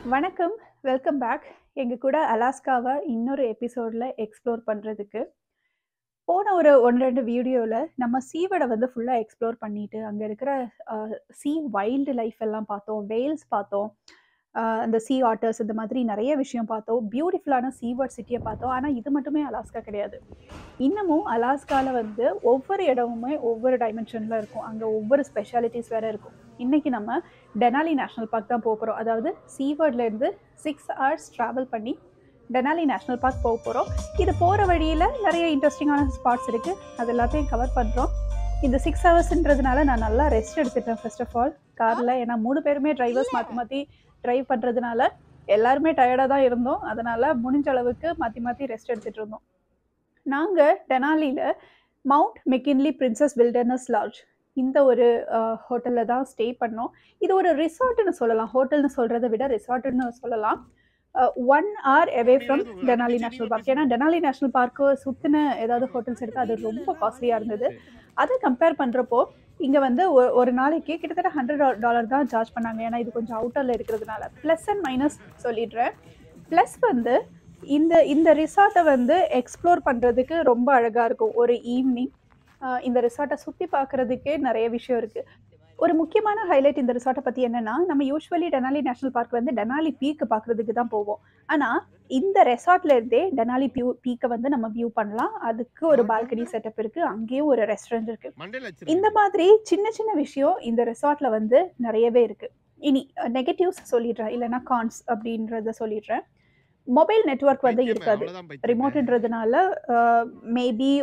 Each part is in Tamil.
வணக்கம். Welcome back. எங்க கூட அலாஸ்காவ இன்னொரு எபிசோட்ல எக்ஸ்ப்ளோர் பண்றதுக்கு. போன ஒரு 1, 2 வீடியோல நம்ம சீவட வந்து ஃபுல்லா எக்ஸ்ப்ளோர் பண்ணிட்டு, அங்க இருக்கிற அ சீ வைல்ட் லைஃப் எல்லாம் பார்த்தோம். வேல்ஸ் பார்த்தோம். அந்த சீ ஆட்டர்ஸ் இந்த மாதிரி நெறைய விஷயம் பார்த்தோம். பியூட்டிஃபுல்லான சீவர்ட் சிட்டிய பார்த்தோம். ஆனா இது மட்டுமே அலாஸ்கா கிடையாது. இன்னமும் அலாஸ்கால வந்து ஒவ்வொரு இடமுமே ஒவ்வொரு டைமென்ஷன்ல இருக்கும். அங்க ஒவ்வொரு ஸ்பெஷாலிட்டீஸ் வேற இருக்கும். இன்னைக்கு நம்ம டெனாலி நேஷனல் பார்க் தான் போறோம். அதாவது சீவர்ட்லேருந்து 6 ஹவர்ஸ் டிராவல் பண்ணி டெனாலி நேஷனல் பார்க் போறோம். இது போற வழியில நெறைய இன்ட்ரஸ்டிங்கான ஸ்பாட்ஸ் இருக்கு. அது எல்லாத்தையும் கவர் பண்றோம். இந்த 6 ஹவர்ஸ்ன்றதுனால நான் நல்லா ரெஸ்ட் எடுத்துட்டேன் ஃபர்ஸ்ட் ஆஃப் ஆல் கார்ல. ஏன்னா 3 பேருமே டிரைவர்ஸ் மாத்தி மாத்தி டிரைவ் பண்றதுனால எல்லாருமே டயர்டா தான் இருந்தோம். அதனால முடிஞ்ச அளவுக்கு மாத்தி மாத்தி ரெஸ்ட் எடுத்துட்டு இருந்தோம். நாங்க டெனாலில Mount McKinley Princess Wilderness Lodge இந்த ஒரு ஹோட்டல்ல தான் ஸ்டே பண்ணோம். இது ஒரு ரிசார்ட்னு சொல்லலாம். ஹோட்டல்னு சொல்றத விட ரிசார்ட்னு சொல்லலாம். 1 hour away from Denali national park. ஏன்னா டெனாலி நேஷனல் பார்க் சுத்தின ஏதாவது ஹோட்டல்ஸ் எடுத்தா அது ரொம்ப காஸ்ட்லியா இருந்தது. அதை கம்பேர் பண்றப்போ இங்க வந்து ஒரு நாளைக்கு கிட்டத்தட்ட $100 தான் சார்ஜ் பண்ணாங்க. ஏன்னா இது கொஞ்சம் அவுட்டர்ல இருக்கிறதுனால. பிளஸ் அண்ட் மைனஸ் சொல்லிடுறேன். பிளஸ் வந்து இந்த இந்த ரிசார்ட்டை வந்து எக்ஸ்ப்ளோர் பண்றதுக்கு ரொம்ப அழகா இருக்கும். ஒரு ஈவினிங் இந்த ரிசார்ட்டை சுத்தி பார்க்கறதுக்கே நிறைய விஷயம் இருக்கு. ஒரு முக்கியமான ஹைலைட் இந்த ரிசார்ட்டை பத்தி என்னன்னா, நம்ம யூசுவலி டெனாலி நேஷனல் பார்க் வந்து டெனாலி பீக் பார்க்கறதுக்கு தான் போவோம். ஆனா இந்த ரெசார்ட்ல இருந்தே டெனாலி பீக்கை வந்து நம்ம வியூ பண்ணலாம். அதுக்கு ஒரு பால்கனி செட்டப் இருக்கு. அங்கேயும் ஒரு ரெஸ்டாரண்ட் இருக்கு. இந்த மாதிரி சின்ன சின்ன விஷயம் இந்த ரெசார்ட்ல வந்து நிறையவே இருக்கு. இனி நெகட்டிவ்ஸ் சொல்லிடுறேன், இல்லைன்னா கான்ஸ் அப்படின்றத சொல்லிடுறேன். மொபைல் நெட்வொர்க் வந்து இருக்காது. ரிமோட்ன்றதுனால மேபி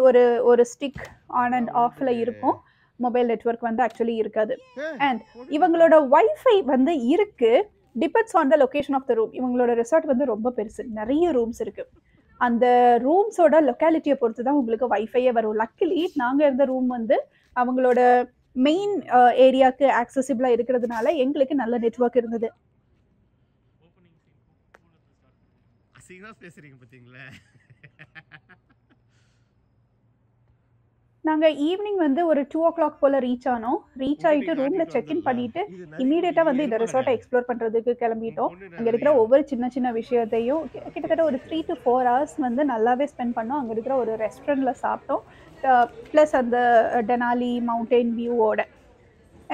ஒரு ஸ்டிக் ஆன் அண்ட் ஆஃப்ல இருக்கும். மொபைல் நெட்வொர்க் வந்து ஆக்சுவலி இருக்காது. அண்ட் இவங்களோட வைஃபை வந்து இருக்கு. Depends on the location of the room. இவங்களோட ரெசார்ட் வந்து ரொம்ப பெருசு. நிறைய ரூம்ஸ் இருக்கு. அந்த ரூம்ஸோட லொக்காலிட்டியை பொறுத்து தான் உங்களுக்கு வைஃபையே வரும். லக்கிலி நாங்க இருந்த ரூம் வந்து அவங்களோட மெயின் ஏரியாவுக்கு ஆக்சசிபிளா இருக்கிறதுனால எங்களுக்கு நல்ல நெட்வொர்க் இருந்தது. பேசுறீங்க பாத்தீங்களா? நாங்க ஈவினிங் வந்து ஒரு 2:00 போல ரீச் ஆனோம். ரீச் ஆயிட்டு ரூம்ல செக்இன் பண்ணிட்டு இமீடியட்டா வந்து இந்த ரிசார்ட்டை எக்ஸ்ப்ளோர் பண்றதுக்கு கிளம்பிட்டோம். அங்க இருக்கிற ஒவ்வொரு சின்ன சின்ன விஷயத்தையும் கிட்டத்தட்ட ஒரு 3 to 4 ஹவர்ஸ் வந்து நல்லாவே ஸ்பெண்ட் பண்ணோம். அங்க இருக்கிற ஒரு ரெஸ்டாரண்ட்ல சாப்பிட்டோம். பிளஸ் அந்த டெனாலி மவுண்டைன் வியூவோட.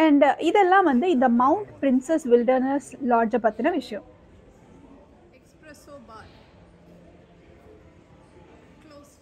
அண்ட் இதெல்லாம் வந்து இந்த மவுண்ட் பிரின்சஸ் வில்டர்னஸ் லாட்ஜை பத்தின விஷயம். Espresso bar. Closed.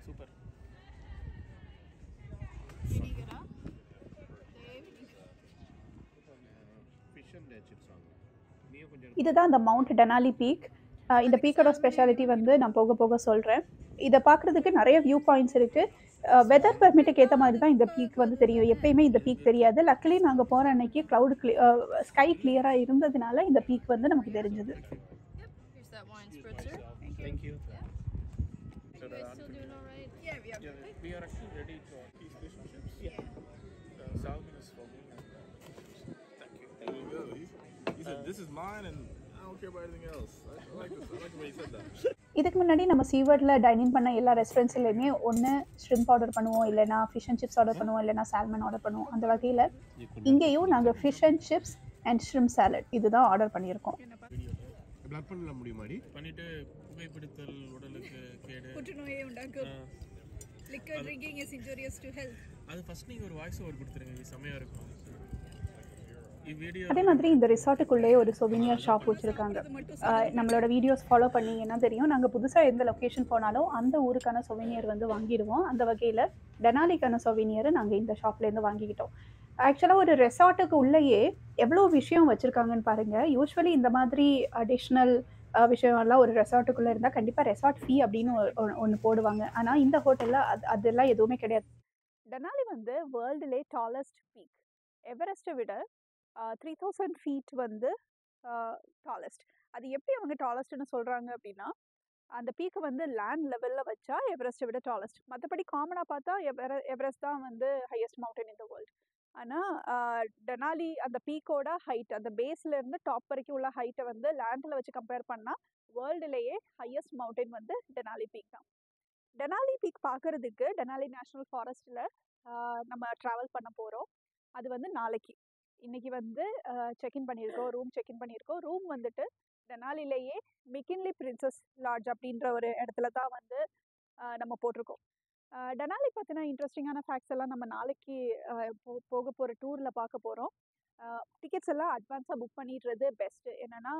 சூப்பர். இதுதான் அந்த மவுண்ட் டெனாலி பீக். இந்த பீக்கோட ஸ்பெஷாலிட்டி வந்து நான் போக போக சொல்கிறேன். இதை பார்க்குறதுக்கு நிறைய வியூ பாயிண்ட்ஸ் இருக்குது. வெதர் பெர்மிட்டுக்கு ஏற்ற மாதிரி தான் இந்த பீக் வந்து தெரியும். எப்பயுமே இந்த பீக் தெரியாது. லக்கிலி நாங்கள் போகிற அன்னைக்கு ஸ்கை கிளியராக இருந்ததுனால இந்த பீக் வந்து நமக்கு தெரிஞ்சது. Here's that wine spritzer. Thank you. You guys still doing all right? Yeah, we are. We are actually ready to eat fish and chips. Yeah. Salmon is for me. Thank you. There you go. He said, "This is mine, and I don't care about anything else." I like this. I like the way he said that. இதுக்கு முன்னாடி நம்ம சீவர்டில் டைனிங் பண்ண எல்லா ரெஸ்டாரண்ட்ஸ்லையுமே ஒன்று ஷ்ரிம்ப் ஆர்டர் பண்ணுவோம், இல்லைனா ஃபிஷ் அண்ட் சிப்ஸ் ஆர்டர் பண்ணுவோம், இல்லைனா சால்மன் ஆர்டர் பண்ணுவோம். அந்த வகையில் இங்கேயும் நாங்கள் fish and chips and shrimp salad இதுதான் ஆர்டர் பண்ணியிருக்கோம். பிளாக் பண்ண முடியுமாடி? பண்ணிட்டு புகைப்பிடித்தல் உடலுக்கு கேடு. புற்றுநோயை உண்டாக்கும். Liquor drinking is injurious to health. அது ஃபர்ஸ்ட் நீங்க ஒரு வாய்ஸ் ஓவர் கொடுத்துருங்க. இது செமையா இருக்கும். அதே மாதிரி இந்த ரிசார்ட்டுக்குள்ளேயே ஒரு சொவினியர் ஷாப் வச்சுருக்காங்க. நம்மளோட வீடியோஸ் ஃபாலோ பண்ணிங்கன்னா தெரியும். நாங்கள் புதுசாக எந்த லொக்கேஷன் போனாலும் அந்த ஊருக்கான சொவினியர் வந்து வாங்கிடுவோம். அந்த வகையில் டெனாலிக்கான சொவினியரை நாங்கள் இந்த ஷாப்லேருந்து வாங்கிக்கிட்டோம். ஆக்சுவலாக ஒரு ரெசார்ட்டுக்கு உள்ளேயே எவ்வளோ விஷயம் வச்சுருக்காங்கன்னு பாருங்கள். யூஸ்வலி இந்த மாதிரி அடிஷ்னல் விஷயம்லாம் ஒரு ரெசார்ட்டுக்குள்ளே இருந்தால் கண்டிப்பாக ரெசார்ட் ஃபீ அப்படின்னு ஒன்று போடுவாங்க. ஆனால் இந்த ஹோட்டலில் அதெல்லாம் எதுவுமே கிடையாது. டெனாலி வந்து வேர்ல்டுலே டாலஸ்ட் பீக். எவரெஸ்ட்டை விட 3000 ஃபீட் வந்து டாலஸ்ட். அது எப்படி அவங்க டாலஸ்ட்னு சொல்கிறாங்க அப்படின்னா, அந்த பீக்கை வந்து லேண்ட் லெவலில் வச்சா எவரெஸ்ட்டை விட டாலஸ்ட். மற்றபடி காமனாக பார்த்தா எவரெஸ்ட் தான் வந்து highest mountain in the world. ஆனால் டெனாலி அந்த பீக்கோட ஹைட், அந்த பேஸ்லேருந்து டாப் வரைக்கும் உள்ள ஹைட்டை வந்து லேண்டில் வச்சு கம்பேர் பண்ணால் வேர்ல்டுலேயே ஹையஸ்ட் மவுண்டன் வந்து டெனாலி பீக் தான். டெனாலி பீக் பார்க்கறதுக்கு டெனாலி நேஷ்னல் ஃபாரஸ்ட்டில் நம்ம ட்ராவல் பண்ண போகிறோம். அது வந்து நாளைக்கு. இன்னைக்கு வந்து செக்இன் பண்ணியிருக்கோம், ரூம் செக்இன் பண்ணியிருக்கோம். ரூம் வந்துட்டு டெனாலிலேயே மிக்கின்லி பிரின்சஸ் லாட்ஜ் அப்படின்ற ஒரு இடத்துல தான் வந்து நம்ம போட்டிருக்கோம். டெனாலி பற்றின இன்ட்ரெஸ்டிங்கான ஃபேக்ட்ஸ் எல்லாம் நம்ம நாளைக்கு போக போகிற டூரில் பார்க்க போகிறோம். டிக்கெட்ஸ் எல்லாம் அட்வான்ஸாக புக் பண்ணிடுறது பெஸ்ட்டு. என்னென்னா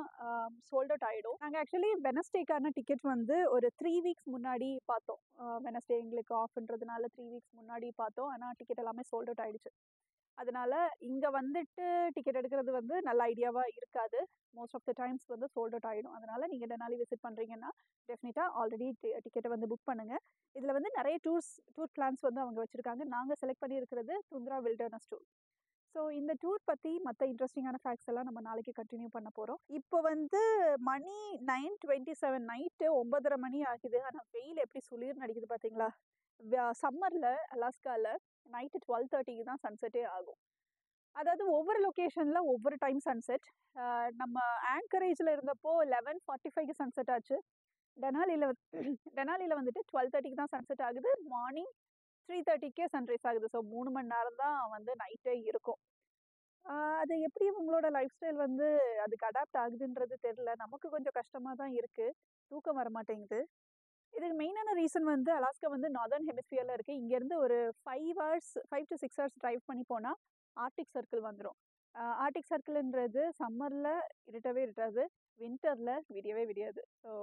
சோல்ட் அவுட் ஆகிடும். நாங்கள் ஆக்சுவலி வெனஸ்டேக்கான டிக்கெட் வந்து ஒரு 3 வீக்ஸ் முன்னாடி பார்த்தோம். வெனஸ்டே எங்களுக்கு ஆஃப்ன்றதுனால 3 வீக்ஸ் முன்னாடி பார்த்தோம். ஆனால் டிக்கெட் எல்லாமே சோல்ட் அவுட் ஆகிடுச்சு. அதனால இங்கே வந்துட்டு டிக்கெட் எடுக்கிறது வந்து நல்ல ஐடியாவாக இருக்காது. மோஸ்ட் ஆஃப் த டைம்ஸ் வந்து சோல்ட் அவுட் ஆகிடும். அதனால் நீங்கள் டெனாலி விசிட் பண்ணுறீங்கன்னா டெஃபினட்டாக ஆல்ரெடி டிக்கெட்டை வந்து புக் பண்ணுங்கள். இதில் வந்து நிறைய டூர் பிளான்ஸ் வந்து அவங்க வச்சுருக்காங்க. நாங்கள் செலக்ட் பண்ணியிருக்கிறது துந்த்ரா வில்டர்னஸ் டூர். ஸோ இந்த டூர் பற்றி மற்ற இன்ட்ரெஸ்டிங்கான ஃபேக்ட்ஸ் எல்லாம் நம்ம நாளைக்கு கண்டினியூ பண்ண போகிறோம். இப்போ வந்து மணி 9:27 நைட்டு 9:30 மணி ஆகுது. ஆனால் வெயில் எப்படி சுளிர்னு அடிக்குது பார்த்தீங்களா? சம்மரில் அலாஸ்காவில் நைட்டு 12:30க்கு தான் சன்செட்டே ஆகும். அதாவது ஒவ்வொரு லொக்கேஷனில் ஒவ்வொரு டைம் சன்செட். நம்ம ஆங்கரேஜில் இருந்தப்போ 11:45க்கு சன்செட் ஆச்சு. டெனாலியில் வந்துட்டு 12:30க்கு தான் சன்செட் ஆகுது. மார்னிங் 3:30க்கே சன்ரைஸ் ஆகுது. ஸோ 3 மணி நேரம் தான் வந்து நைட்டே இருக்கும். அது எப்படி உங்களோட லைஃப் ஸ்டைல் வந்து அதுக்கு அடாப்ட் ஆகுதுன்றது தெரியல. நமக்கு கொஞ்சம் கஷ்டமாக தான் இருக்குது. தூக்கம் வர மாட்டேங்குது. இதுக்கு மெயினான ரீசன் வந்து அலாஸ்கா வந்து நார்தர்ன் ஹெமிஸ்பியரில் இருக்குது. இங்கேருந்து ஒரு 5 to 6 hours ட்ரைவ் பண்ணி போனால் ஆர்டிக் சர்க்கிள் வந்துடும். ஆர்டிக் சர்க்கிள்ன்றது சம்மரில் இருட்டாது, வின்டரில் விடியாது. ஸோ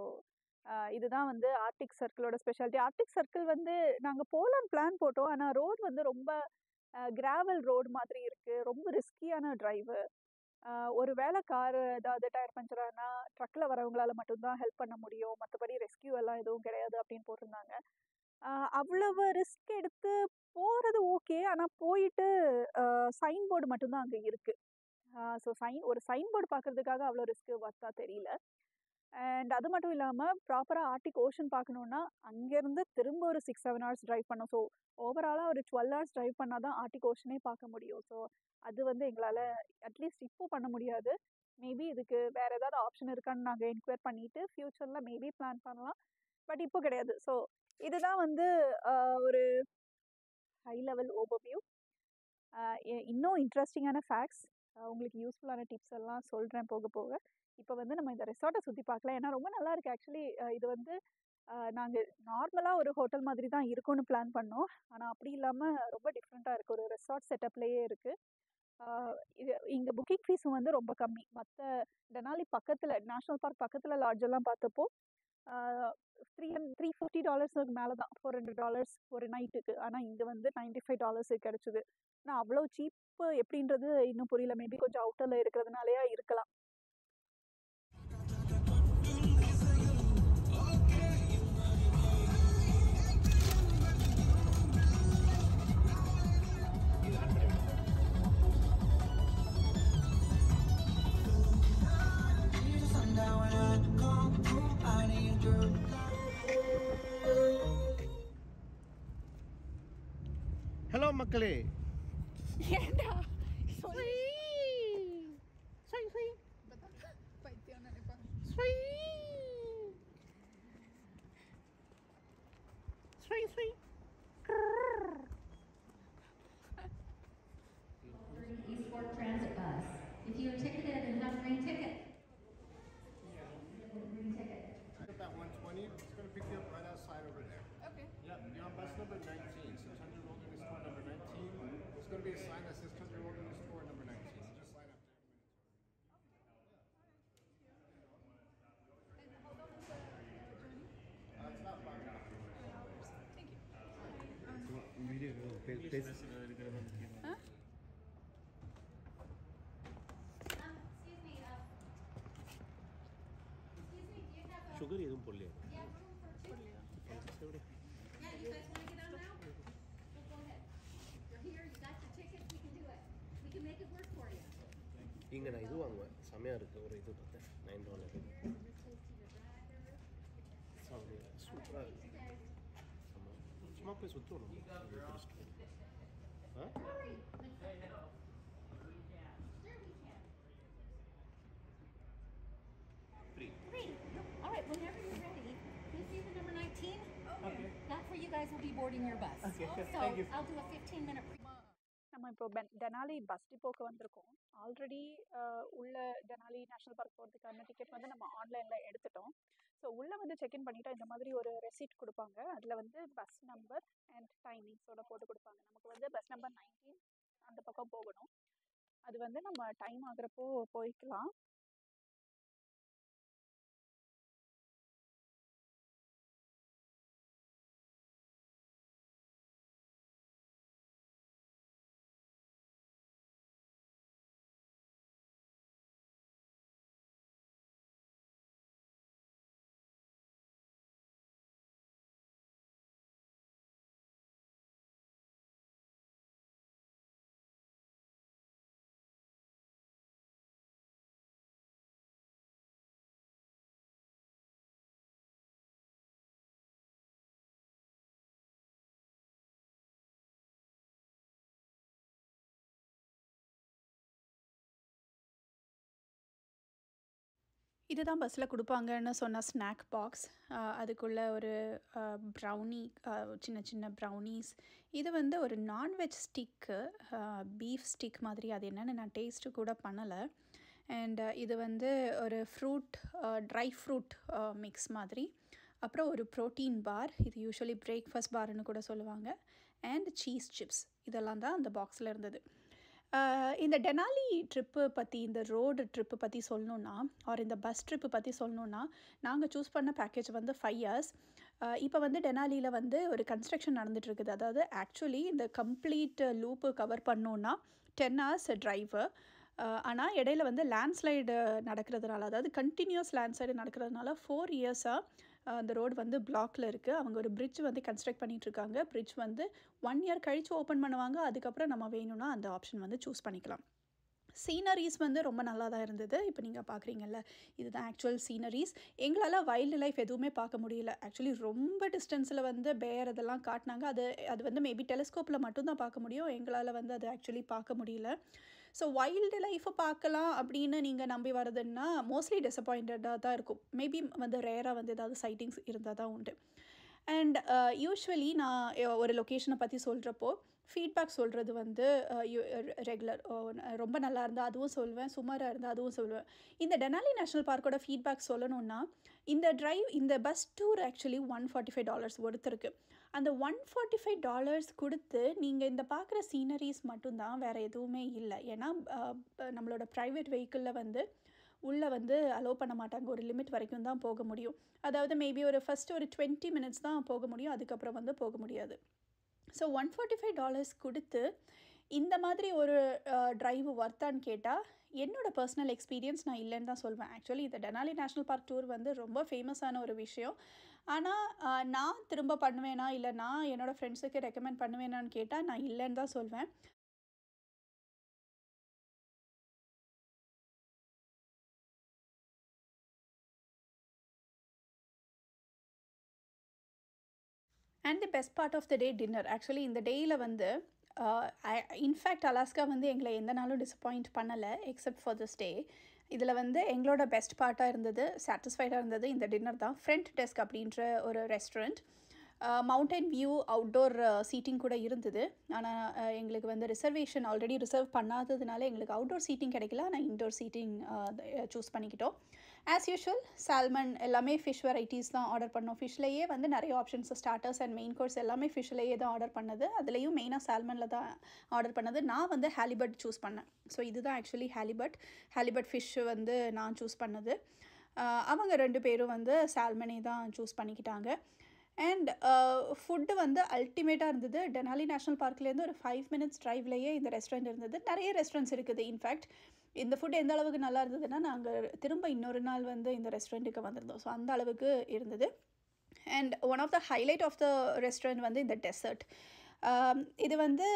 இதுதான் வந்து ஆர்டிக் சர்க்கிளோட ஸ்பெஷாலிட்டி. ஆர்டிக் சர்க்கிள் வந்து நாங்கள் போகலான்னு பிளான் போட்டோம். ஆனால் ரோடு வந்து ரொம்ப கிராவல் ரோடு மாதிரி இருக்குது. ரொம்ப ரிஸ்கியான டிரைவு. ஒரு வேளை காரு ஏதாவது டயர் பஞ்சர் ஆனால் ட்ரக்கில் வரவங்களால மட்டும்தான் ஹெல்ப் பண்ண முடியும். மற்றபடி ரெஸ்கியூ எல்லாம் எதுவும் கிடையாது அப்படின்னு போட்டிருந்தாங்க. அவ்வளவு ரிஸ்க் எடுத்து போகிறது ஓகே. ஆனால் போயிட்டு சைன் போர்டு மட்டும்தான் அங்கே இருக்குது. ஸோ ஒரு சைன் போர்டு பார்க்குறதுக்காக அவ்வளோ ரிஸ்க்கு வர்த்தா தெரியல. அண்ட் அது மட்டும் இல்லாமல் ப்ராப்பராக ஆர்டிக் ஓஷன் பார்க்கணுன்னா அங்கேருந்து திரும்ப ஒரு 6-7 hours ட்ரைவ் பண்ணோம். ஸோ ஓவராலாக ஒரு 12 hours ட்ரைவ் பண்ணால் தான் ஆர்டிக் ஓஷனே பார்க்க முடியும். ஸோ அது வந்து எங்களால் அட்லீஸ்ட் இப்போ பண்ண முடியாது. மேபி இதுக்கு வேறு ஏதாவது ஆப்ஷன் இருக்கான்னு நாங்கள் என்கொயர் பண்ணிவிட்டு ஃப்யூச்சரில் மேபி பிளான் பண்ணலாம். பட் இப்போ கிடையாது. ஸோ இதுதான் வந்து ஒரு ஹை லெவல் ஓவர்வியூ. இன்னும் இன்ட்ரெஸ்டிங்கான ஃபேக்ட்ஸ், உங்களுக்கு யூஸ்ஃபுல்லான டிப்ஸ் எல்லாம் சொல்கிறேன் போக போக. இப்போ வந்து நம்ம இந்த ரெசார்ட்டை சுற்றி பார்க்கலாம். ஏன்னா ரொம்ப நல்லா இருக்குது. ஆக்சுவலி இது வந்து நாங்கள் நார்மலாக ஒரு ஹோட்டல் மாதிரி தான் இருக்கும்னு பிளான் பண்ணோம். ஆனால் அப்படி இல்லாமல் ரொம்ப டிஃப்ரெண்ட்டாக இருக்குது. ஒரு ரெசார்ட் செட்டப்லேயே இருக்குது. இது இங்கே புக்கிங் ஃபீஸும் வந்து ரொம்ப கம்மி. மற்ற டெனாலி பக்கத்தில் நேஷ்னல் பார்க் பக்கத்தில் லாட்ஜெல்லாம் பார்த்தப்போ $350 மேலே தான், $400 ஒரு நைட்டுக்கு. ஆனால் இங்கே வந்து $95 கிடச்சிது. ஆனால் அவ்வளோ சீப்பு எப்படின்றது இன்னும் புரியல. மேபி கொஞ்சம் அவுட்டரில் இருக்கிறதுனாலையா இருக்கலாம். ஹலோ மக்களே. ஏண்டா பைத்தியம் நினைப்பாங்க. Eastport Transit Bus. If you are ticketed and have a green ticket. Green ticket. Pick up at 120. It's going to pick you up right outside over there. Okay. Yep, you're on bus number 19, 600 Wilderness Tour number 19. There's going to be a sign that says 600 Wilderness Tour number 19. So just sign up there. It's not 5 hours. Thank you. Video பேச Excuse me. எதுவும் போடலையா? Yeah, you guys want to get on now? Well, go ahead. You're here, you got your ticket, we can do it. We can make it work for you. இங்கே நான் இது வாங்குவேன், செமையாக இருக்குது. ஒரு இது பார்த்தேன் $9. செமையாக சூப்பராக இருக்குது. ஆமாம், சும்மா போய் சுற்றுவோம் நம்ம. ஆ Three. All right, whenever you're ready, you see the number 19? Okay. That's where you guys will be boarding your bus. Okay. So I'll do a 15-minute நம்ம இப்போ டெனாலி பஸ் டிப்போக்கு வந்திருக்கோம். ஆல்ரெடி உள்ள டெனாலி நேஷனல் பார்க் போகிறதுக்கான டிக்கெட் வந்து நம்ம ஆன்லைனில் எடுத்துட்டோம். ஸோ உள்ளே வந்து செக்இன் பண்ணிவிட்டு இந்த மாதிரி ஒரு ரெசிப்ட் கொடுப்பாங்க. அதில் வந்து பஸ் நம்பர் அண்ட் டைமிங்ஸோட போட்டு கொடுப்பாங்க. நமக்கு வந்து பஸ் நம்பர் 19 அந்த பக்கம் போகணும். அது வந்து நம்ம டைம் ஆகிறப்போ போய்க்கலாம். இதுதான் பஸ்ஸில் கொடுப்பாங்கன்னு சொன்ன ஸ்நாக் பாக்ஸ். அதுக்குள்ளே ஒரு ப்ரௌனி, சின்ன சின்ன ப்ரௌனீஸ். இது வந்து ஒரு நான்வெஜ் ஸ்டிக்கு, பீஃப் ஸ்டிக் மாதிரி. அது என்னென்னு நான் டேஸ்ட்டு கூட பண்ணலை. அண்ட் இது வந்து ஒரு ட்ரை ஃப்ரூட் மிக்ஸ் மாதிரி. அப்புறம் ஒரு ப்ரோட்டீன் பார், இது யூஸ்வலி பிரேக்ஃபாஸ்ட் பார்னு கூட சொல்லுவாங்க. அண்ட் சீஸ் சிப்ஸ், இதெல்லாம் தான் அந்த பாக்ஸில் இருந்தது. இந்த டெனாலி ட்ரிப்பு பற்றி, இந்த ரோடு ட்ரிப்பு பற்றி சொல்லணுன்னா, ஆர் இந்த பஸ் ட்ரிப்பு பற்றி சொல்லணுன்னா, நாங்கள் சூஸ் பண்ண பேக்கேஜ் வந்து 5 years. இப்போ வந்து டெனாலியில் வந்து ஒரு கன்ஸ்ட்ரக்ஷன் நடந்துகிட்ருக்குது. அதாவது ஆக்சுவலி இந்த கம்ப்ளீட் லூப்பு கவர் பண்ணோன்னா 10 hours ட்ரைவு. ஆனால் இடையில வந்து லேண்ட்ஸ்லைடு நடக்கிறதுனால, அதாவது கண்டினியூஸ் லேண்ட்ஸ்லைடு நடக்கிறதுனால 4 yearsஆக அந்த ரோடு வந்து பிளாக்கில் இருக்குது. அவங்க ஒரு பிரிட்ஜ் வந்து கன்ஸ்ட்ரக்ட் பண்ணிகிட்ருக்காங்க. பிரிட்ஜ் வந்து 1 year கழித்து ஓப்பன் பண்ணுவாங்க. அதுக்கப்புறம் நம்ம வேணும்னா அந்த ஆப்ஷன் வந்து சூஸ் பண்ணிக்கலாம். சீனரிஸ் வந்து ரொம்ப நல்லா தான் இருந்தது. இப்போ நீங்கள் பார்க்குறீங்கல்ல, இதுதான் ஆக்சுவல் சீனரிஸ். எங்களால் வைல்டு லைஃப் எதுவுமே பார்க்க முடியல. ஆக்சுவலி ரொம்ப டிஸ்டன்ஸில் வந்து பேர் இதெல்லாம் காட்டினாங்க. அது வந்து மேபி டெலிஸ்கோப்பில் மட்டும்தான் பார்க்க முடியும். எங்களால் வந்து அது ஆக்சுவலி பார்க்க முடியல. ஸோ வைல்டு லைஃப்பை பார்க்கலாம் அப்படின்னு நீங்கள் நம்பி வரதுன்னா மோஸ்ட்லி டிசப்பாயிண்டடாக தான் இருக்கும். மேபி வந்து ரேராக வந்து ஏதாவது சைட்டிங்ஸ் இருந்தால் தான் உண்டு. அண்ட் யூஸ்வலி நான் ஒரு லொக்கேஷனை பற்றி சொல்கிறப்போ ஃபீட்பேக் சொல்கிறது வந்து ரெகுலர். ரொம்ப நல்லா இருந்தால் அதுவும் சொல்லுவேன், சுமாராக இருந்தால் அதுவும் சொல்லுவேன். இந்த டெனாலி நேஷ்னல் பார்க்கோட ஃபீட்பேக் சொல்லணுன்னா, இந்த பஸ் டூர் ஆக்சுவலி $145 ஒருத்தருக்கு. அந்த $145 கொடுத்து நீங்கள் இந்த பார்க்குற சீனரிஸ் மட்டும்தான், வேறு எதுவுமே இல்லை. ஏன்னா நம்மளோட ப்ரைவேட் வெஹிக்கிளில் வந்து உள்ளே வந்து அலோவ் பண்ண மாட்டாங்க. ஒரு லிமிட் வரைக்கும் தான் போக முடியும். அதாவது மேபி ஃபஸ்ட்டு ஒரு 20 minutes தான் போக முடியும். அதுக்கப்புறம் வந்து போக முடியாது. ஸோ $145 கொடுத்து இந்த மாதிரி ஒரு ட்ரைவு ஒர்த்தான்னு கேட்டால், என்னோடய பர்சனல் எக்ஸ்பீரியன்ஸ் நான் இல்லைன்னு தான் சொல்வேன். ஆக்சுவலி இந்த டெனாலி நேஷ்னல் பார்க் டூர் வந்து ரொம்ப ஃபேமஸான ஒரு விஷயம். ஆனால் நான் திரும்ப பண்ணுவேனா, இல்லை நான் என்னோடய ஃப்ரெண்ட்ஸுக்கு ரெக்கமெண்ட் பண்ணுவேனான்னு கேட்டால் நான் இல்லைன்னு தான் சொல்வேன். And the best part of the day dinner. Actually இந்த டேயில் வந்து இன்ஃபேக்ட் அலாஸ்கா வந்து எங்களை எந்த நாளும் டிசப்பாயிண்ட் பண்ணலை எக்ஸப்ட் ஃபார் திஸ் டே. இதில் வந்து எங்களோட பெஸ்ட் பார்ட்டாக இருந்தது, சாட்டிஸ்ஃபைடாக இருந்தது இந்த டின்னர் தான். ஃப்ரண்ட் டெஸ்க் அப்படின்ற ஒரு restaurant. Mountain view outdoor seating கூட இருந்தது. ஆனால் எங்களுக்கு வந்து ரிசர்வேஷன் ஆல்ரெடி ரிசர்வ் பண்ணாததுனால எங்களுக்கு அவுட்டோர் சீட்டிங் கிடைக்கல. ஆனால் இன்டோர் சீட்டிங் சூஸ் பண்ணிக்கிட்டோம். ஆஸ் யூஷுவல் சால்மன் எல்லாமே ஃபிஷ் வெரைட்டிஸ் தான் ஆர்டர் பண்ணோம். ஃபிஷ்லேயே வந்து நிறைய options, starters and main course எல்லாமே ஃபிஷ்லேயே தான் ஆர்டர் பண்ணது. அதுலேயும் மெயினாக சால்மனில் தான் ஆர்டர் பண்ணது. நான் வந்து ஹாலிபட் சூஸ் பண்ணேன். ஸோ இதுதான் ஆக்சுவலி ஹாலிபட் ஃபிஷ் வந்து நான் சூஸ் பண்ணது. அவங்க 2 பேரும் வந்து சால்மனே தான் சூஸ் பண்ணிக்கிட்டாங்க. அண்ட் ஃபுட்டு வந்து அல்டிமேட்டாக இருந்தது. டெனாலி நேஷ்னல் பார்க்லேருந்து ஒரு 5 minutes ட்ரைவ்லேயே இந்த ரெஸ்டாரண்ட் இருந்தது. நிறைய ரெஸ்டாரண்ட்ஸ் இருக்குது. இன்ஃபேக்ட் இந்த ஃபுட் எந்த அளவுக்கு நல்லா இருந்ததுன்னா நாங்கள் திரும்ப இன்னொரு நாள் வந்து இந்த ரெஸ்டாரண்ட்டுக்கு வந்திருந்தோம். ஸோ அந்த அளவுக்கு இருந்தது. And one of the highlight of the restaurant வந்து இந்த டெசர்ட். இது வந்து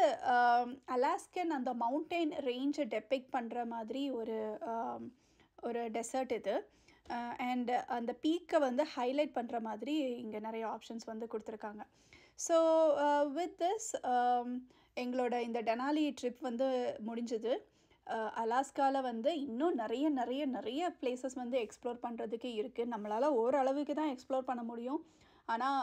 அலாஸ்கன் அந்த மவுண்டெயின் ரேஞ்சை டெபிக்ட் பண்ணுற மாதிரி ஒரு டெசர்ட் இது. அண்ட் அந்த பீக்கை வந்து ஹைலைட் பண்ணுற மாதிரி இங்கே நிறைய ஆப்ஷன்ஸ் வந்து கொடுத்துருக்காங்க. ஸோ வித் திஸ் எங்களோட இந்த டெனாலி ட்ரிப் வந்து முடிஞ்சது. அலாஸ்காவில் வந்து இன்னும் நிறைய பிளேசஸ் வந்து எக்ஸ்ப்ளோர் பண்ணுறதுக்கு இருக்குது. நம்மளால் ஓரளவுக்கு தான் எக்ஸ்ப்ளோர் பண்ண முடியும். ஆனால்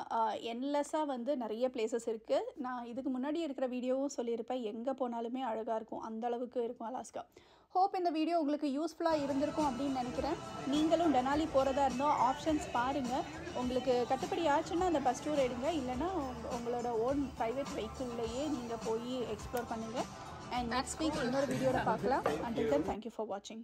என்லெஸ்ஸாக வந்து நிறைய பிளேசஸ் இருக்குது. நான் இதுக்கு முன்னாடி இருக்கிற வீடியோவும் சொல்லியிருப்பேன், எங்கே போனாலுமே அழகாக இருக்கும், அந்தளவுக்கு இருக்கும் அலாஸ்கா. ஹோப் இந்த வீடியோ உங்களுக்கு யூஸ்ஃபுல்லாக இருந்திருக்கும் அப்படின்னு நினைக்கிறேன். நீங்களும் டெனாலி போகிறதா இருந்தால் ஆப்ஷன்ஸ் பாருங்கள். உங்களுக்கு கட்டுப்படி ஆச்சுன்னா அந்த பஸ் டூர் எடுங்க, இல்லைனா உங்களோட ஓன் ப்ரைவேட் வெஹிக்கிள்லேயே நீங்கள் போய் எக்ஸ்ப்ளோர் பண்ணுங்கள். அண்ட் நெக்ஸ்ட் வீக் இன்னொரு வீடியோவில் பார்க்கலாம். Until then, thank you for watching.